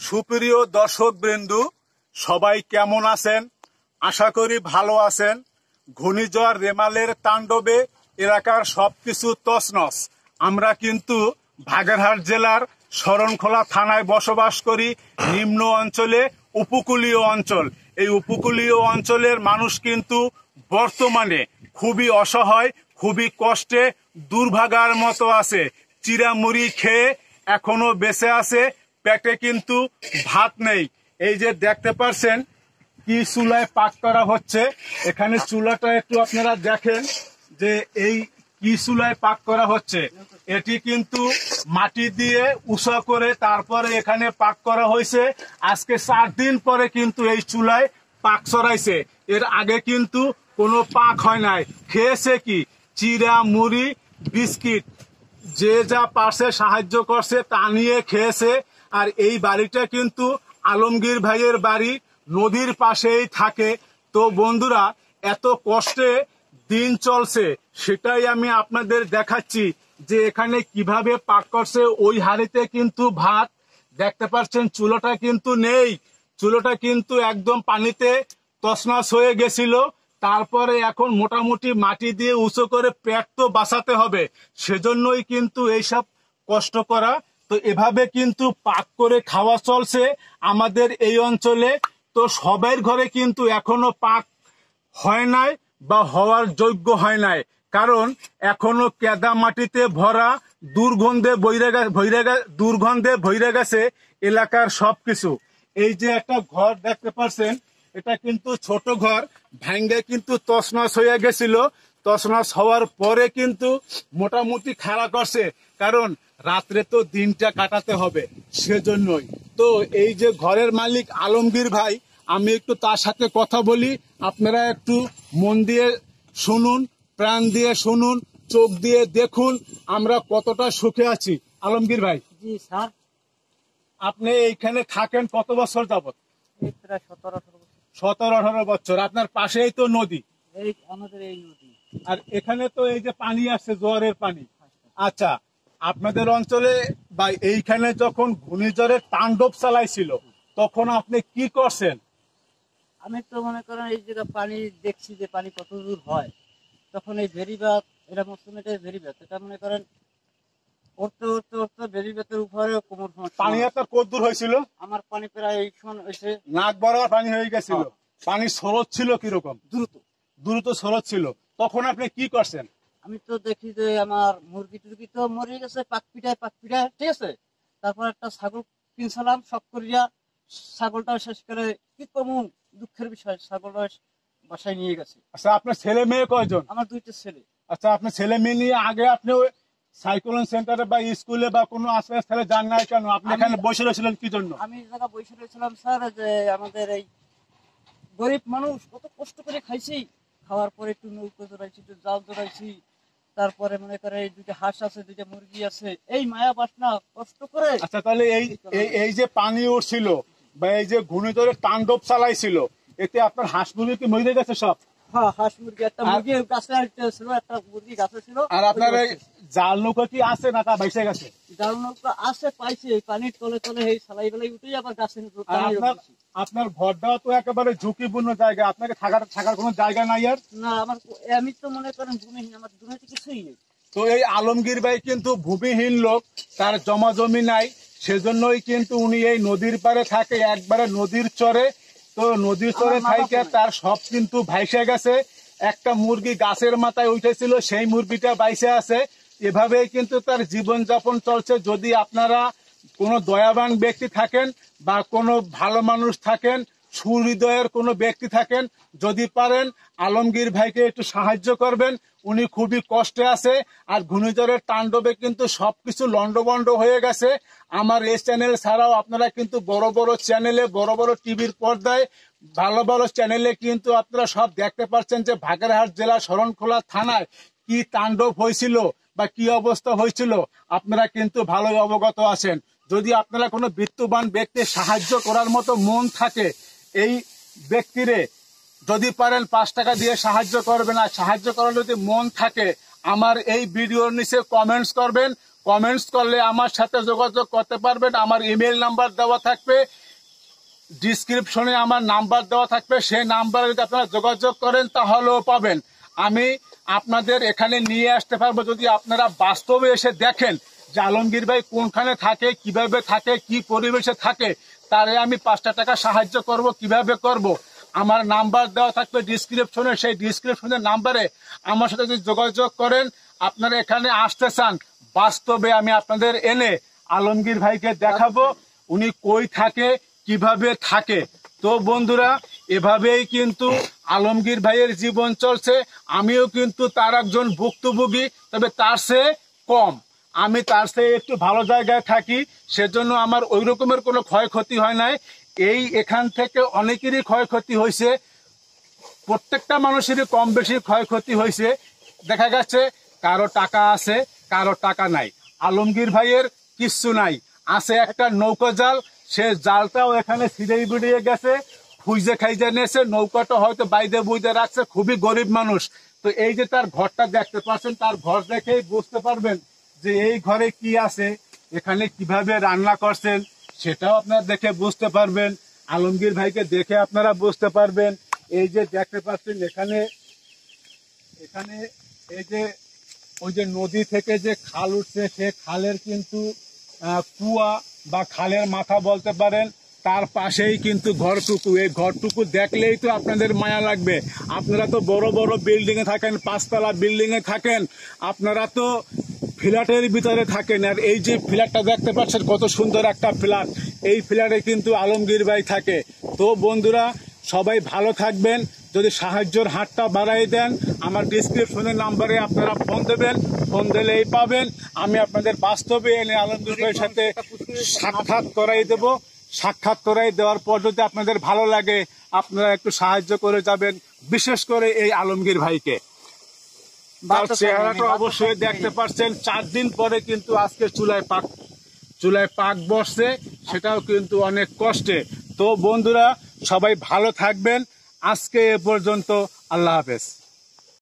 সুপ্রিয় দর্শক বৃন্দু, সবাই কেমন আছেন? আশা করি ভালো আছেন। ঘূর্ণিঝড় রেমালের তাণ্ডবে এলাকার সবকিছু তছনছ। আমরা কিন্তু বাগেরহাট জেলার শরণখোলা থানায় বসবাস করি, নিম্ন অঞ্চলে, উপকূলীয় অঞ্চল। এই উপকূলীয় অঞ্চলের মানুষ কিন্তু বর্তমানে খুবই অসহায়, খুবই কষ্টে, দুর্ভাগার মতো আছে। চিড়ামুড়ি খেয়ে এখনো বেঁচে আছে, পেটে কিন্তু ভাত নেই। এই যে দেখতে পাচ্ছেন কি চুলায় পাক করা হচ্ছে, এখানে চুলাটা একটু আপনারা দেখেন যে এই কি চুলায় পাক করা হচ্ছে। এটি কিন্তু মাটি দিয়ে উঁচা করে তারপরে এখানে পাক করা হয়েছে। আজকে 4 দিন পরে কিন্তু এই চুলায় পাক চড়াইছে। এর আগে কিন্তু কোনো পাক হয় নাই। খেয়েছে কি? চিড়া, মুড়ি, বিস্কিট, যে যা পারছে সাহায্য করছে তা নিয়ে খেয়েছে। আর এই বাড়িটা কিন্তু আলমগীর ভাইয়ের বাড়ি, নদীর পাশেই থাকে। তো বন্ধুরা, এত কষ্টে দিন চলছে সেটাই আমি আপনাদের দেখাচ্ছি যে এখানে কিভাবে পাক করছে। ওই হাঁড়িতে কিন্তু ভাত দেখতে পাচ্ছেন, চুলোটা কিন্তু নেই, চুলোটা কিন্তু একদম পানিতে তছনছ হয়ে গেছিল। তারপরে এখন মোটামুটি মাটি দিয়ে উঁচু করে পেট তো বাঁচাতে হবে, সেজন্যই কিন্তু এইসব কষ্ট করা। তো এভাবে কিন্তু পাক করে খাওয়া চলছে আমাদের এই অঞ্চলে। তো সবার ঘরে কিন্তু এখনো পাক হয় নাই বা হওয়ার যোগ্য হয় নাই, কারণ এখনো কেদা মাটিতে ভরা, দুর্গন্ধে ভইরে গেছে এলাকার সবকিছু। এই যে একটা ঘর দেখতে পাচ্ছেন, এটা কিন্তু ছোট ঘর, ভাঙ্গে কিন্তু তছনছ হয়ে গেছিল। তছনছ হওয়ার পরে কিন্তু মোটামুটি খাড়া করছে, কারণ রাত্রে তো দিনটা কাটাতে হবে, সেজন্যই। তো এই যে ঘরের মালিক আলমগীর ভাই, আমি একটু তার সাথে কথা বলি। আপনারা একটু মন দিয়ে শুনুন, প্রাণ দিয়ে শুনুন, চোখ দিয়ে দেখুন আমরা কতটা সুখে আছি। আলমগীর ভাই, জি স্যার। আপনি এইখানে থাকেন কত বছর যাবত? প্রায় 17-18 বছর। 17-18 বছর। আপনার পাশেই তো নদী, এই আমাদের এই নদী। আর এখানে তো এই যে পানি আসছে, জোয়ারের পানি। আচ্ছা, আপনাদের অঞ্চলে বা এইখানে যখন ঘূর্ণিঝড়ের তাণ্ডব চালাইছিল তখন আপনি কি করছেন? আমি তো মনে করেন এই জায়গা পানি দেখছি যে পানি কত দূর হয়, তখন এই ভেরিবাত, এটা মৌসুমিটাই ভেরিবাত, এটা মনে করেন উঠতে উঠতে উঠতে ভেরিবাতের উপরে কোমর সমস্যা। পানি আপনার কত দূর হয়েছিল? আমার পানি প্রায় এই সমান হয়েছে, নাক বরাবর পানি হয়ে গেছিল। পানি স্রোত ছিল কিরকম? দ্রুত দ্রুত স্রোত ছিল। তখন আপনি কি করছেন? আমি তো দেখি যে আমার মুরগি টুরগি তো মরে গেছে, পাক পিটায়, ঠিক আছে। তারপর একটা ছাগল কিনছিলাম শখ করিয়া, ছাগলটাও শেষ করে কি করবো, দুঃখের বিষয়, ছাগলটা বাসায় নিয়ে গেছে। আচ্ছা, আপনার ছেলে মেয়ে কয়জন? আমার 2টা ছেলে। আচ্ছা, আপনার ছেলে মেয়ে নিয়ে আগে আপনি সাইক্লোন সেন্টারে বা স্কুলে বা কোনো আশ্রয়স্থলে যান নাই কেন? আপনি এখানে বসে রয়েছিলেন কি জন্য? আমি এই জায়গা বসে রয়েছিলাম স্যার, যে আমাদের এই গরিব মানুষ কত কষ্ট করে খাইছি, খাওয়ার পরে একটু নৌকো জোড়াইছি, একটু জাল জোড়াইছি, তারপরে মনে করে এই 2টা হাঁস আছে, 2টা মুরগি আছে, এই মায়া বাসনা কষ্ট করে। আচ্ছা, তাহলে এই যে পানি উঠছিল বা এই যে ঘূর্ণিঝড়ের তাণ্ডব চালাইছিল, এতে আপনার হাঁস মুরগি কি মরে গেছে সব? হ্যাঁ, হাঁস মুরগি, একটা মুরগি গাছে ছিল, একটা মুরগি গাছে ছিল। আর আপনার জাল নৌকা কি আছে না তা বাইসে গেছে? জাল নৌকা আছে, পাইছে পানির তলে তলে, এই সালাই বেলাই উঠে আবার গাছে। আপনার ঘরটাও তো একেবারে ঝুঁকিপূর্ণ জায়গা, আপনাকে থাকার কোনো জায়গা নাই আর? না, আমি তো মনে করেন ভূমিহীন, আমার দুনিয়াতে কিছুই নেই। তো এই আলমগীর ভাই কিন্তু ভূমিহীন লোক, তার জমা জমি নাই, সেজন্যই কিন্তু উনি এই নদীর পারে থাকে, একবারে নদীর চরে। তো নদীর চরে থাকে, তার সব কিন্তু ভাইসে গেছে। একটা মুরগি গাছের মাথায় উঠেছিল, সেই মুরগিটা বাইসে আছে। এভাবেই কিন্তু তার জীবনযাপন চলছে। যদি আপনারা কোনো দয়াবান ব্যক্তি থাকেন বা কোনো ভালো মানুষ থাকেন, সুহৃদয়ের কোনো ব্যক্তি থাকেন, যদি পারেন আলমগীর ভাইকে একটু সাহায্য করবেন। উনি খুবই কষ্টে আছে। আর ঘূর্ণিঝড়ের তাণ্ডবে কিন্তু সবকিছু লন্ডভন্ড হয়ে গেছে। আমার এই চ্যানেল ছাড়াও আপনারা কিন্তু বড় বড় চ্যানেলে, বড় বড় টিভির পর্দায়, ভালো ভালো চ্যানেলে কিন্তু আপনারা সব দেখতে পাচ্ছেন যে বাগেরহাট জেলা শরণখোলা থানায় কি তাণ্ডব হয়েছিল বা কি অবস্থা হয়েছিল, আপনারা কিন্তু ভালোই অবগত আছেন। যদি আপনারা কোনো বিত্তবান ব্যক্তি সাহায্য করার মতো মন থাকে, এই ব্যক্তিরে যদি পারেন 5 টাকা দিয়ে সাহায্য করবেন। আর সাহায্য করার যদি মন থাকে, আমার এই ভিডিওর নিচে কমেন্টস করবেন। কমেন্টস করলে আমার সাথে যোগাযোগ করতে পারবেন। আমার ইমেল নাম্বার দেওয়া থাকবে, ডিসক্রিপশনে আমার নাম্বার দেওয়া থাকবে, সেই নাম্বারে যদি আপনারা যোগাযোগ করেন তাহলেও পাবেন। আমি আপনাদের এখানে নিয়ে আসতে পারবো যদি আপনারা বাস্তবে এসে দেখেন যে আলমগীর ভাই কোনখানে থাকে, কিভাবে থাকে, কি পরিবেশে থাকে, তারে আমি 5টা টাকা সাহায্য করব। কিভাবে করব আমার নাম্বার দেওয়া থাকবে ডিসক্রিপশনে, সেই ডিসক্রিপশনের নাম্বারে আমার সাথে যদি যোগাযোগ করেন, আপনারা এখানে আসতে চান, বাস্তবে আমি আপনাদের এনে আলমগীর ভাইকে দেখাবো উনি কই থাকে, কিভাবে থাকে। তো বন্ধুরা, এভাবেই কিন্তু আলমগীর ভাইয়ের জীবন চলছে। আমিও কিন্তু তার একজন ভুক্তভোগী, তবে তার চেয়ে কম। আমি তার চেয়ে একটু ভালো জায়গায় থাকি, সেজন্য আমার ওই রকমের কোনো ক্ষয়ক্ষতি হয় নাই। এখান থেকে অনেকেরই ক্ষয়ক্ষতি হয়েছে, প্রত্যেকটা মানুষেরই কম বেশি ক্ষয়ক্ষতি হয়েছে। দেখা গেছে কারো টাকা আছে, কারো টাকা নাই। আলমগীর ভাইয়ের কিচ্ছু নাই, আছে একটা নৌকা জাল, সে জালটাও এখানে ছিঁড়ে বিড়িয়ে গেছে, খুঁজে খাইজে নিয়েছে, নৌকাটা হয়তো বাইদে বুঝে রাখছে, খুবই গরিব মানুষ। তো এই যে তার ঘরটা দেখতে পাচ্ছেন, তার ঘর দেখেই বুঝতে পারবেন যে এই ঘরে কি আছে, এখানে কিভাবে রান্না করছেন সেটাও আপনারা দেখে বুঝতে পারবেন। আলমগীর ভাইকে দেখে আপনারা বুঝতে পারবেন। এই যে দেখতে পাচ্ছেন এখানে এখানে এই যে ওই যে নদী থেকে যে খাল উঠছে, সে খালের কিন্তু কুয়া বা খালের মাথা বলতে পারেন, তার পাশেই কিন্তু ঘরটুকু। এই ঘরটুকু দেখলেই তো আপনাদের মায়া লাগবে। আপনারা তো বড় বড় বিল্ডিং এ থাকেন, 5তলা বিল্ডিং এ থাকেন, আপনারা তো ফ্ল্যাটের ভিতরে থাকেন। আর এই যে ফ্ল্যাটটা দেখতে পাচ্ছেন কত সুন্দর একটা ফ্ল্যাট, এই ফ্ল্যাটে কিন্তু আলমগীর ভাই থাকে। তো বন্ধুরা, সবাই ভালো থাকবেন। যদি সাহায্যের হাতটা বাড়াই দেন, আমার ডিসক্রিপশনের নাম্বারে আপনারা ফোন দেবেন, ফোন দিলেই পাবেন। আমি আপনাদের বাস্তবে এনে আলমগীর ভাইয়ের সাথে সাক্ষাৎ করাই দেব। সাক্ষাৎ করাই দেওয়ার পর যদি আপনাদের ভালো লাগে, আপনারা একটু সাহায্য করে যাবেন, বিশেষ করে এই আলমগীর ভাইকে। তার চেহারাটা অবশ্যই দেখতে পাচ্ছেন। 4 দিন পরে কিন্তু আজকে চুলায় পাক বসছে, সেটাও কিন্তু অনেক কষ্টে। তো বন্ধুরা, সবাই ভালো থাকবেন। আজকে এ পর্যন্ত, আল্লাহ হাফেজ।